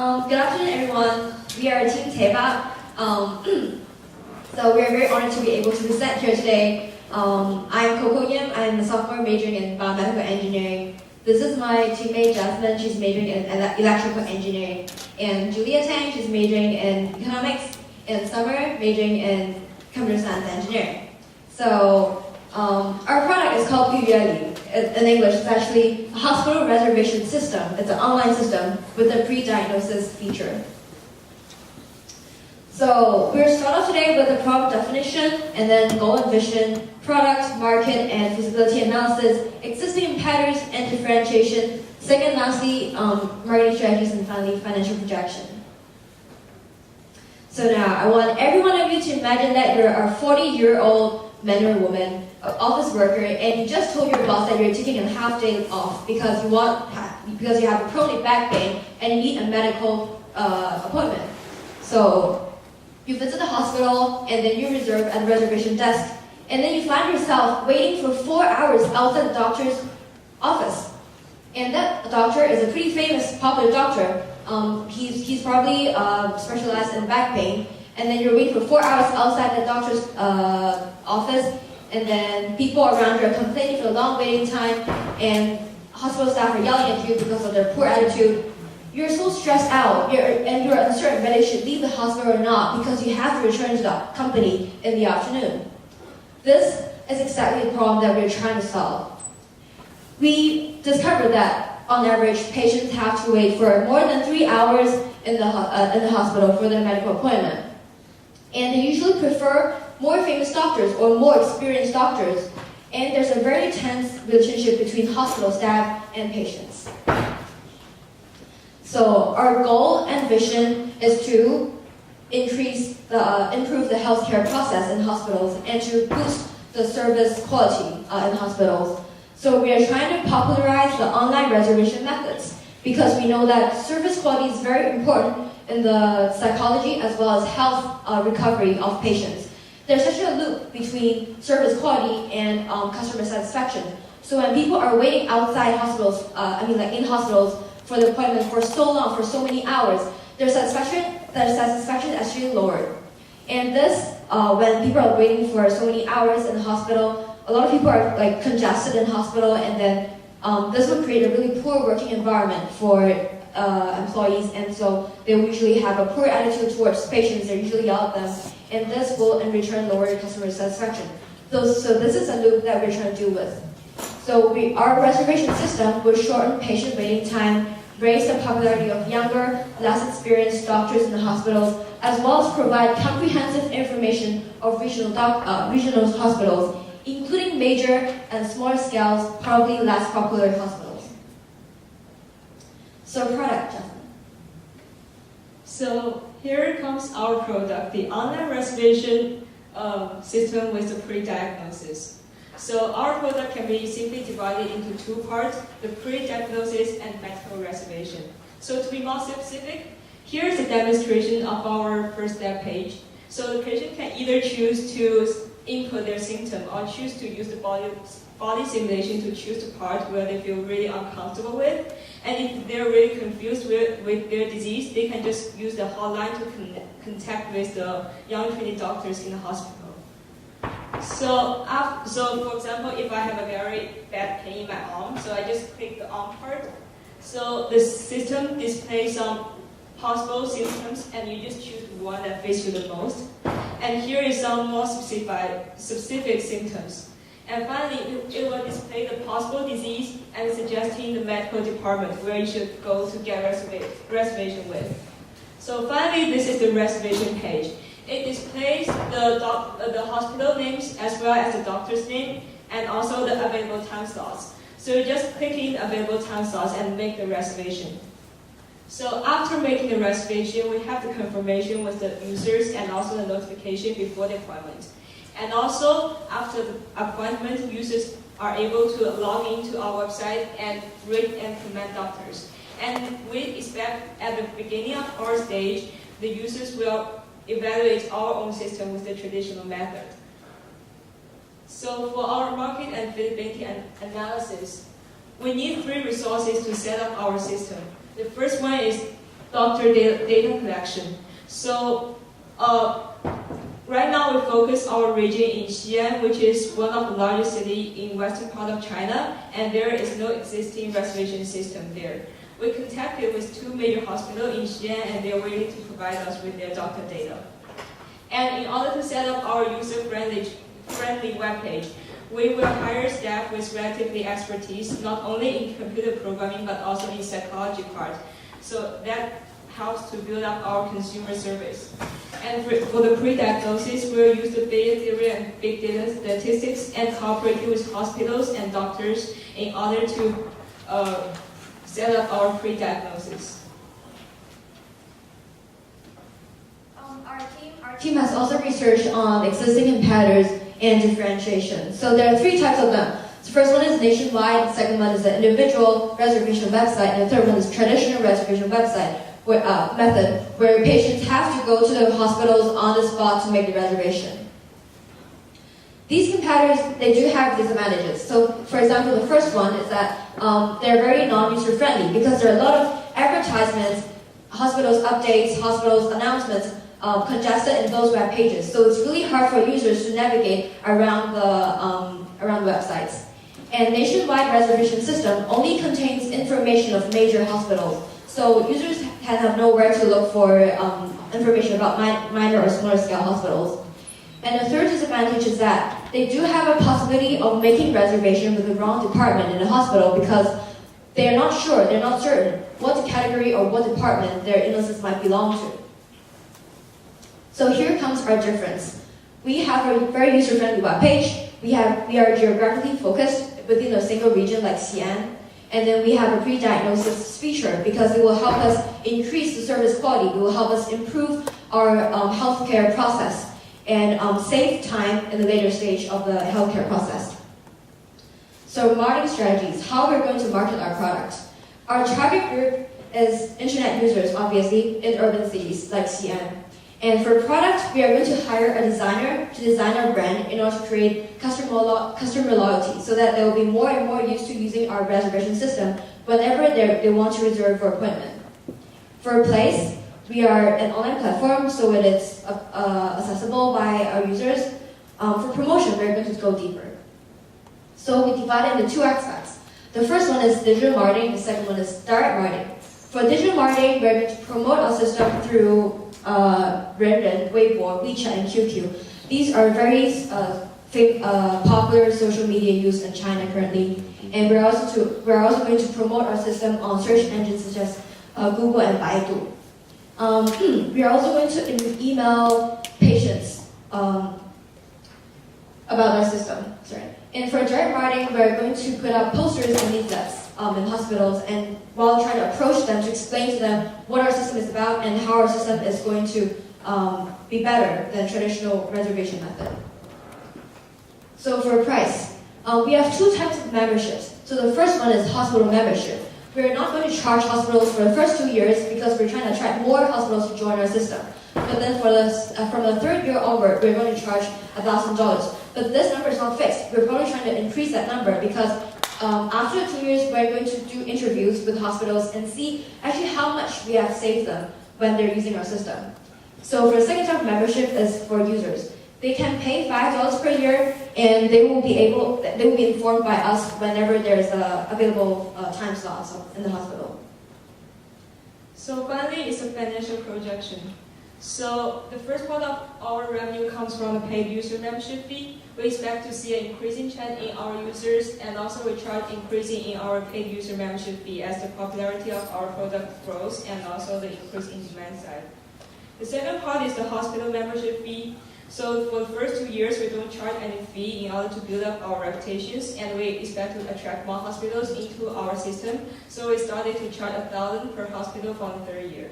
Good afternoon, everyone. We are Team Teba. So we are very honored to be able to present here today. I'm Coco Yim. I'm a sophomore majoring in biomedical engineering. This is my teammate Jasmine. She's majoring in electrical engineering. And Julia Tang, she's majoring in economics. And Summer, majoring in computer science engineering. So our product is called YuYueLing. In English, it's actually a hospital reservation system. It's an online system with a pre-diagnosis feature. So we're start off today with the product definition, and then goal and vision, product, market, and feasibility analysis, existing patterns and differentiation. Second, lastly, marketing strategies, and finally, financial projection. So now, I want every one of you to imagine that you're a 40-year-old man or woman, an office worker, and you just told your boss that you're taking a half day off because you have a chronic back pain and you need a medical appointment. So you visit the hospital, and then you reserve at the reservation desk, and then you find yourself waiting for 4 hours outside the doctor's office. And that doctor is a pretty famous, popular doctor. He's probably specialized in back pain, and then you're waiting for 4 hours outside the doctor's office, and then people around you are complaining for a long waiting time, and hospital staff are yelling at you because of their poor attitude. You're so stressed out, and you're uncertain whether you should leave the hospital or not because you have to return to the company in the afternoon. This is exactly the problem that we're trying to solve. We discovered that, on average, patients have to wait for more than 3 hours in the hospital for their medical appointment. And they usually prefer more famous doctors or more experienced doctors. And there's a very tense relationship between hospital staff and patients. So our goal and vision is to improve the healthcare process in hospitals and to boost the service quality in hospitals. So we are trying to popularize the online reservation methods because we know that service quality is very important in the psychology as well as health recovery of patients. There's such a loop between service quality and customer satisfaction. So when people are waiting outside hospitals, in hospitals for the appointment for so long, for so many hours, their satisfaction is actually lowered. And this, when people are waiting for so many hours in the hospital, a lot of people are congested in hospital, and then this will create a really poor working environment for employees, and so they will usually have a poor attitude towards patients. They usually yell at them, and this will in return lower customer satisfaction. So this is a loop that we're trying to deal with. So our reservation system will shorten patient waiting time, raise the popularity of younger, less experienced doctors in the hospitals, as well as provide comprehensive information of regional hospitals, including major and smaller scales, probably less popular hospitals. So product, Jasmine. So here comes our product, the online reservation system with the pre-diagnosis. So our product can be simply divided into two parts, the pre-diagnosis and medical reservation. So to be more specific, here's a demonstration of our first step page. So the patient can either choose to input their symptom or choose to use the body simulation to choose the part where they feel really uncomfortable with. And if they're really confused with their disease, they can just use the hotline to contact with the young trainee doctors in the hospital. So for example, if I have a very bad pain in my arm, so I just click the arm part. So the system displays some possible symptoms, and you just choose one that fits you the most. And here is some more specific symptoms. And finally, it will display the possible disease and suggesting the medical department where you should go to get reservation with. So finally, this is the reservation page. It displays the hospital names as well as the doctor's name and also the available time slots. So you just click in available time slots and make the reservation. So after making the reservation, we have the confirmation with the users and also the notification before the appointment. And also, after the appointment, users are able to log into our website and rate and comment doctors. And we expect at the beginning of our stage, the users will evaluate our own system with the traditional method. So for our market and feasibility analysis, we need 3 resources to set up our system. The first one is doctor data collection. So right now we focus our region in Xi'an, which is one of the largest cities in western part of China, and there is no existing reservation system there. We contacted with 2 major hospitals in Xi'an, and they are willing to provide us with their doctor data. And in order to set up our user-friendly webpage, we will hire staff with relatively expertise, not only in computer programming, but also in psychology part. So that helps to build up our consumer service. And for the pre-diagnosis, we'll use the Bayes theory and big data statistics and cooperate with hospitals and doctors in order to set up our pre-diagnosis. Our team has also researched on existing competitors and differentiation. So there are 3 types of them. The first one is nationwide, the second one is the individual reservation website, and the third one is traditional reservation website method, where patients have to go to the hospitals on the spot to make the reservation. These competitors, they do have disadvantages. So, for example, the first one is that they're very non-user friendly because there are a lot of advertisements, hospitals updates, hospitals announcements congested in those web pages. So it's really hard for users to navigate around the websites. And nationwide reservation system only contains information of major hospitals. So users can have nowhere to look for information about minor or smaller scale hospitals. And the third disadvantage is that they do have a possibility of making reservation with the wrong department in the hospital because they're not sure, they're not certain what category or what department their illnesses might belong to. So here comes our difference. We have a very user-friendly webpage. We are geographically focused within a single region like Xi'an. And then we have a pre-diagnosis feature because it will help us increase the service quality. It will help us improve our healthcare process and save time in the later stage of the healthcare process. So marketing strategies, how we're going to market our product. Our target group is internet users, obviously, in urban cities like Xi'an. And for product, we are going to hire a designer to design our brand in order to create customer loyalty so that they will be more and more used to using our reservation system whenever they want to reserve for appointment. For place, we are an online platform so it is accessible by our users. For promotion, we're going to go deeper. So we divide it into 2 aspects. The first one is digital marketing, the second one is direct marketing. For digital marketing, we're going to promote our system through Renren, Weibo, WeChat, and QQ. These are very popular social media used in China currently, and we're also going to promote our system on search engines such as Google and Baidu. We are also going to email patients about our system. And for direct marketing, we're going to put up posters and leaflets in hospitals, and while trying to approach them to explain to them what our system is about and how our system is going to be better than traditional reservation method. So for price, we have 2 types of memberships. So the first one is hospital membership. We're not going to charge hospitals for the first 2 years because we're trying to attract more hospitals to join our system. But then from the 3rd year onward, we're going to charge $1,000. But this number is not fixed. We're probably trying to increase that number because after 2 years, we're going to do interviews with hospitals and see actually how much we have saved them when they're using our system. So for the second type of membership is for users. They can pay $5 per year, and they will be informed by us whenever there's available time slots in the hospital. So finally, it's a financial projection. So the first part of our revenue comes from the paid user membership fee. We expect to see an increasing trend in our users, and also we charge increasing in our paid user membership fee as the popularity of our product grows and also the increase in demand side. The second part is the hospital membership fee. So for the first 2 years, we don't charge any fee in order to build up our reputations, and we expect to attract more hospitals into our system. So we started to charge $1,000 per hospital for the 3rd year.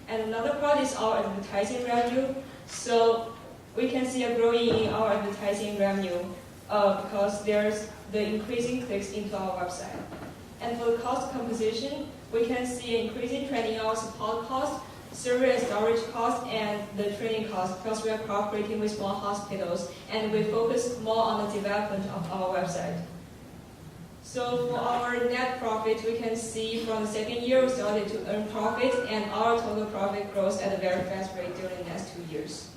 And another part is our advertising revenue. So we can see a growing in our advertising revenue because there's the increasing clicks into our website. And for the cost composition, we can see an increasing trend in our support cost, server and storage cost, and the training cost because we are cooperating with more hospitals and we focus more on the development of our website. So for our net profit, we can see from the second year we started to earn profit, and our total profit grows at a very fast rate during the next 2 years.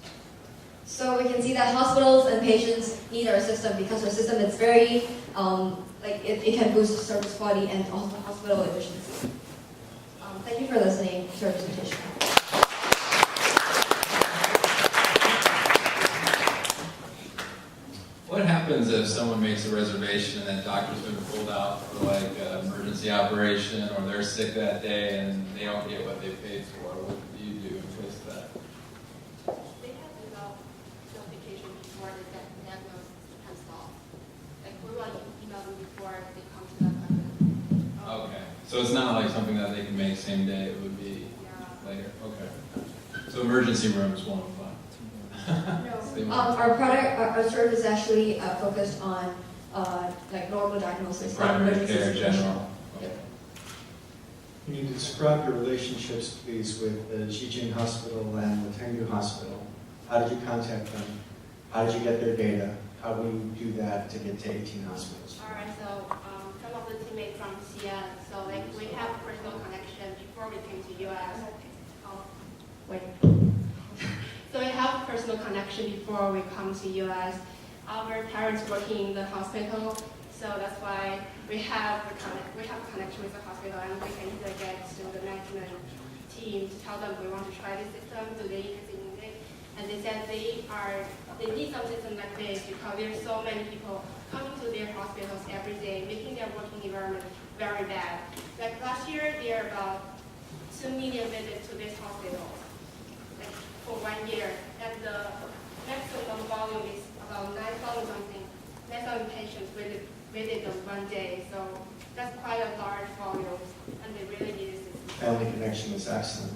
So we can see that hospitals and patients need our system because our system is very, it can boost service quality and also hospital efficiency. Thank you for listening to our presentation. What happens if someone makes a reservation and that doctor's been pulled out for like an emergency operation, or they're sick that day and they don't get what they paid for? What do you do in place of that? They have notification before they get diagnosed and solved. Like we will email them before they come to the appointment. Okay, so it's not like something that they can make same day, it would be Yeah. later, okay. So emergency rooms won't apply. Our service is actually focused on normal diagnosis. Primary care, general. Yeah. Can you describe your relationships, please, with the YuYueLing Hospital and the Tengdu Hospital? How did you contact them? How did you get their data? How do you do that to get to 18 hospitals? All right, so some of the teammates from CN, so like we have personal connection before we came to US. Wait. So we have personal connection before we come to US. Our parents working in the hospital, so that's why we have a connection with the hospital, and we can either get to the management team to tell them we want to try this system, do they need it? And they said they need some system like this because there's so many people coming to their hospitals every day, making their working environment very bad. Like last year, there are about 2 million visits to this hospital, like for 1 year, and the maximum volume is about 9,000 something, 9,000 patients visit on 1 day. So that's quite a large volume, and they really need a system. Family connection is excellent.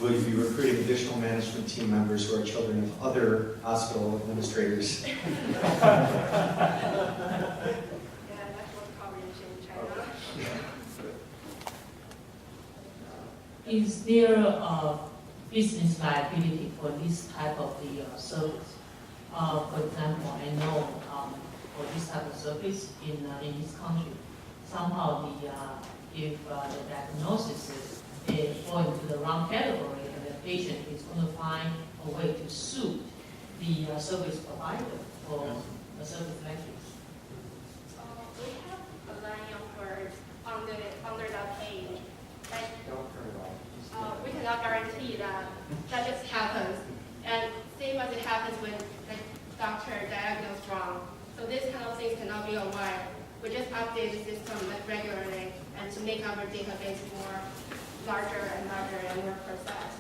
Will you be recruiting additional management team members who are children of other hospital administrators? Yeah, that's what coverage in China. Is there a business liability for this type of the service? For example, I know for this type of service in this country, somehow if the diagnosis is fall into the wrong category, and the patient is going to find a way to sue the service provider for a service like this. We have a line of words under that page. Like, we cannot guarantee that just happens. And same as it happens when the doctor diagnosed wrong. So this kind of things cannot be avoided. We just update the system regularly and to make our database more larger and more precise.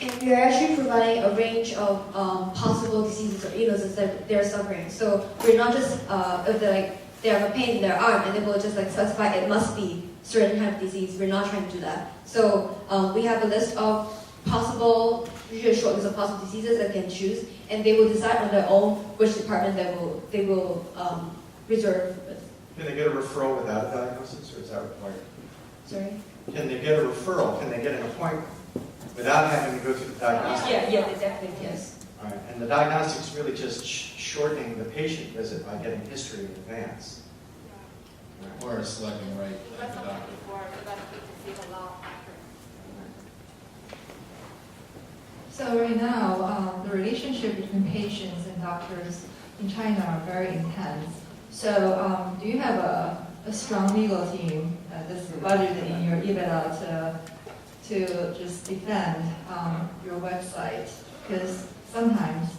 And we are actually providing a range of possible diseases or illnesses that they're suffering. So we're not just if they have a pain in their arm and they will just specify it must be certain kind of disease. We're not trying to do that. So we have a list of possible, usually a short list of possible diseases that they can choose, and they will decide on their own which department they will reserve with. Can they get a referral without a diagnosis, or is that required? Sorry. Can they get a referral? Can they get an appointment without having to go through the diagnostic? Yeah, they definitely can. Yes. All right. And the diagnostic is really just shortening the patient visit by getting history in advance. Yeah. Or selecting right We read something doctor. before, but that's good to see a lot after. So right now, the relationship between patients and doctors in China are very intense. So do you have a strong legal team that's budgeted in your EBITDA to just defend your website? Because sometimes,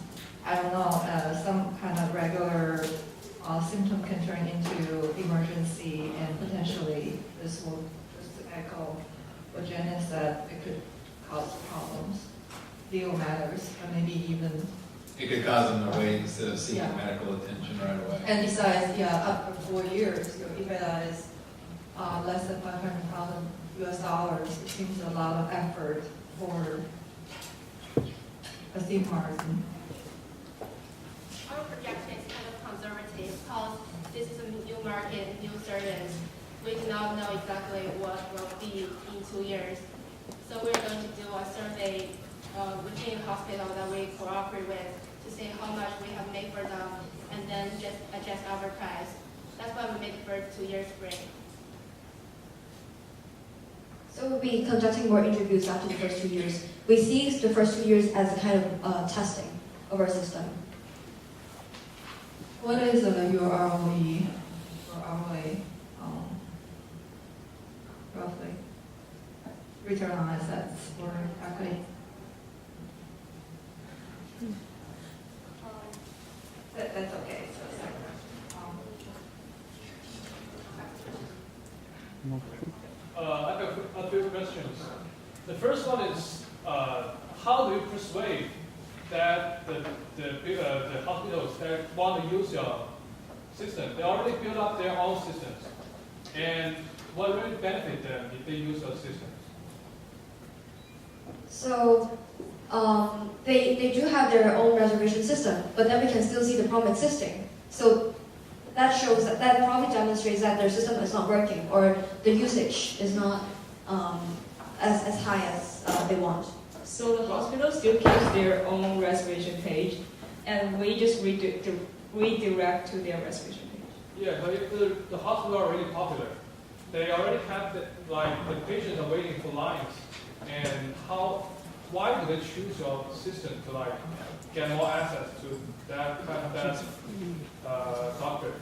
I don't know, some kind of regular symptom can turn into emergency, and potentially this will just echo what Jenna said, it could cause problems, legal matters, or maybe even. It could cause them to wait instead of seeking Yeah. medical attention right away. And besides, up for 4 years, your EBITDA is less than $500,000 US. It seems a lot of effort for a C margin. Our projection is kind of conservative because this is a new market, new service. We do not know exactly what will be in 2 years. So we're going to do a survey within the hospital that we cooperate with to see how much we have made for them, and then just adjust our price. That's why we make the first 2 years free. So we'll be conducting more interviews after the first 2 years. We see the first 2 years as a kind of testing of our system. What is your ROE or hourly, roughly? Return on assets or equity? That's okay. I have a few questions. The first one is, how do you persuade that the hospitals that want to use your system? They already built up their own systems, and what really benefit them if they use your systems? So they do have their own reservation system, but then we can still see the problem existing. So that shows that probably demonstrates that their system is not working or the usage is not as high as they want. So the hospital still keeps their own reservation page, and we just redirect to their reservation page. Yeah, but if the hospital are already popular, they already have the patients are waiting for lines, and why do they choose your system to get more access to that doctor?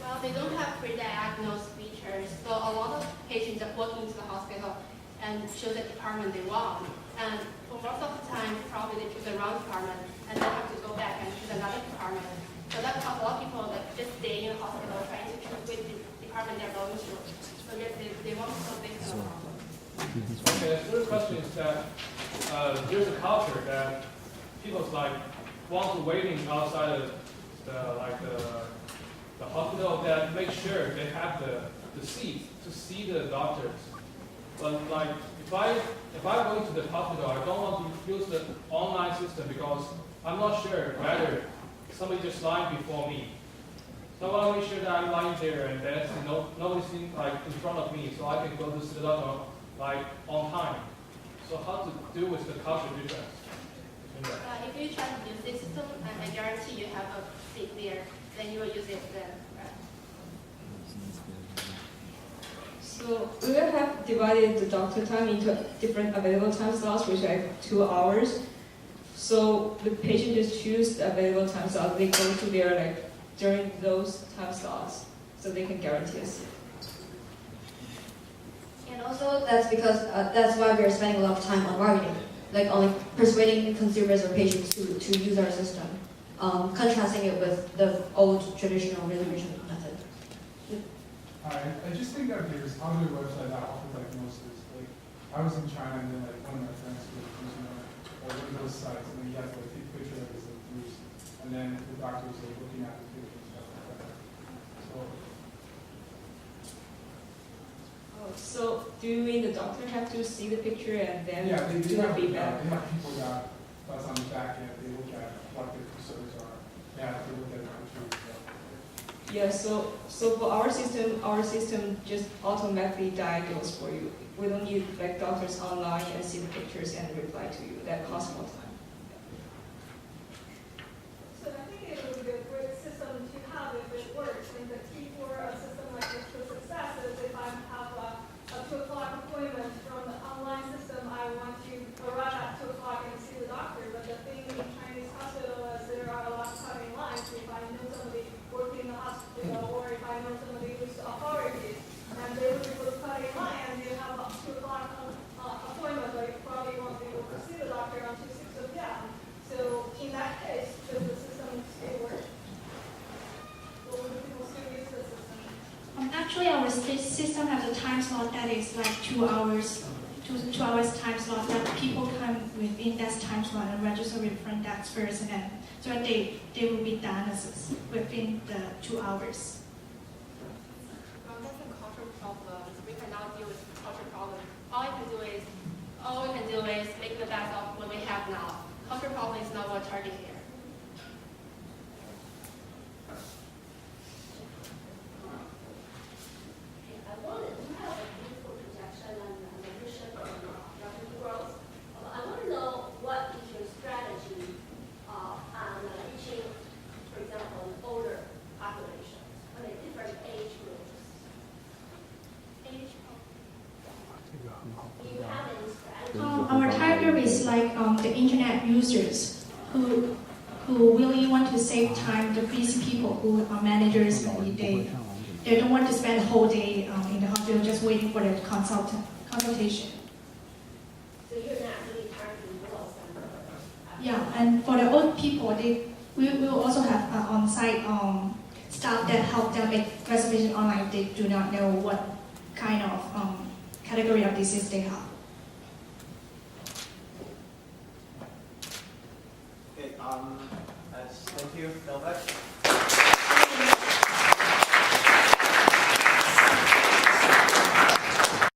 Well, they don't have pre-diagnosed features, so a lot of patients are walking into the hospital and choose the department they want. And for most of the time, probably they choose the wrong department and then have to go back and choose another department. So that causes a lot of people just stay in the hospital trying to choose which department they're going to. So yes, they want to solve this problem. Okay, the third question is that there's a culture that people want to waiting outside of the hospital that make sure they have the seat to see the doctors. But if I go to the hospital, I don't want to use the online system because I'm not sure whether somebody just lying before me. So I want to make sure that I'm lying there and that nobody's in front of me, so I can go to see the doctor on time. So how to deal with the culture difference? If you try to use this system, I guarantee you have a seat there, then you will use it then. So we will have divided the doctor time into different available time slots, which are 2 hours. So the patient just choose the available time slot. They go to their during those time slots, so they can guarantee a seat. And also that's because that's why we're spending a lot of time on marketing, on persuading consumers or patients to use our system, contrasting it with the old traditional reservation method. Hi, I just think that there's other websites that offer diagnosis. I was in China and then one of my friends was using one of those sites and then he had to take a picture of his bruise and then the doctor was looking at the picture and stuff like that. So do you mean the doctor have to see the picture and then yeah, they do the have feedback? they have people that's on the back end. They look at what their concerns are. Yeah, they look at the picture. Yeah, so for our system just automatically diagnose for you. We don't need doctors online and see the pictures and reply to you. That costs more time. So I think it would be a great system to have if it works. And the key for a system like this for success is if I have a 2 o'clock appointment from the online system, I want to arrive at 2 o'clock and see the doctor. But the thing in Chinese hospital is there are a lot of cutting lines. If I know somebody working in the hospital or if I know somebody who's authority and they would be cutting line and you have a 2 o'clock appointment, but you probably won't be able to see the doctor until 6 p.m. So in that case, does the system still work? Or would people still use the system? Actually, our system has a time slot that is 2 hours, 2 hours time slot that people come within that time slot and register with front desk first, and then so they will be done within the 2 hours. That's a cultural problem. We cannot deal with cultural problem. All we can do is make the best of what we have now. Cultural problem is not what we're targeting here. I wanted to have a beautiful projection on membership and revenue growth. I want to know what is your strategy on reaching, for example, an older population, different age categories like the internet users who really want to save time, the busy people who are managers, maybe they don't want to spend the whole day in the hospital just waiting for the consultation. So you're not really targeting those. Yeah, and for the old people, we will also have on-site staff that help them make reservation online if they do not know what kind of category of disease they have. Okay, thank you, Delvex.